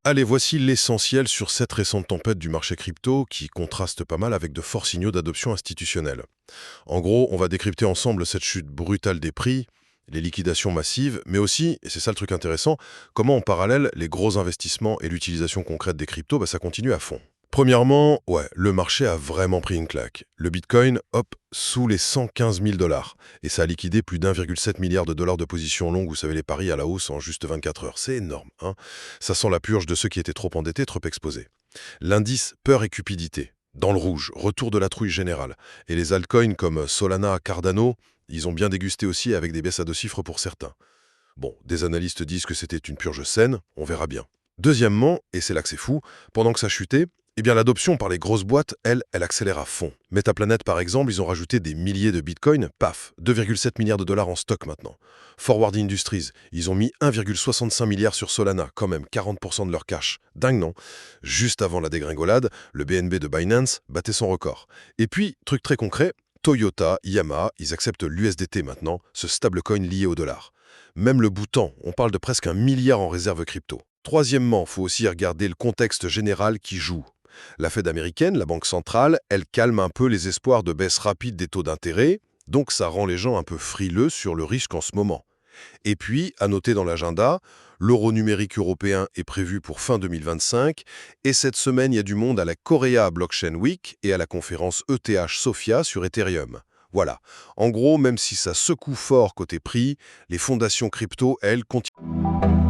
Allez, voici l'essentiel sur cette récente tempête du marché crypto qui contraste pas mal avec de forts signaux d'adoption institutionnelle. En gros, on va décrypter ensemble cette chute brutale des prix, les liquidations massives, mais aussi, et c'est ça le truc intéressant, comment en parallèle, les gros investissements et l'utilisation concrète des cryptos, ça continue à fond. Premièrement, ouais, le marché a vraiment pris une claque. Le Bitcoin, hop, sous les 115 000 dollars. Et ça a liquidé plus d'1,7 milliard de dollars de positions longues, vous savez, les paris à la hausse en juste 24 heures. C'est énorme, hein. Ça sent la purge de ceux qui étaient trop endettés, trop exposés. L'indice peur et cupidité, dans le rouge, retour de la trouille générale. Et les altcoins comme Solana, Cardano, ils ont bien dégusté aussi avec des baisses à 2 chiffres pour certains. Bon, des analystes disent que c'était une purge saine, on verra bien. Deuxièmement, et c'est là que c'est fou, pendant que ça chutait, eh bien l'adoption par les grosses boîtes, elle accélère à fond. Metaplanet par exemple, ils ont rajouté des milliers de bitcoins, paf, 2,7 milliards de dollars en stock maintenant. Forward Industries, ils ont mis 1,65 milliard sur Solana, quand même 40% de leur cash. Dingue non? Juste avant la dégringolade, le BNB de Binance battait son record. Et puis, truc très concret, Toyota, Yamaha, ils acceptent l'USDT maintenant, ce stablecoin lié au dollar. Même le Bhoutan, on parle de presque 1 milliard en réserve crypto. Troisièmement, il faut aussi regarder le contexte général qui joue. La Fed américaine, la banque centrale, elle calme un peu les espoirs de baisse rapide des taux d'intérêt, donc ça rend les gens un peu frileux sur le risque en ce moment. Et puis, à noter dans l'agenda, l'euro numérique européen est prévu pour fin 2025, et cette semaine, il y a du monde à la Korea Blockchain Week et à la conférence ETH Sophia sur Ethereum. Voilà. En gros, même si ça secoue fort côté prix, les fondations crypto, elles, continuent.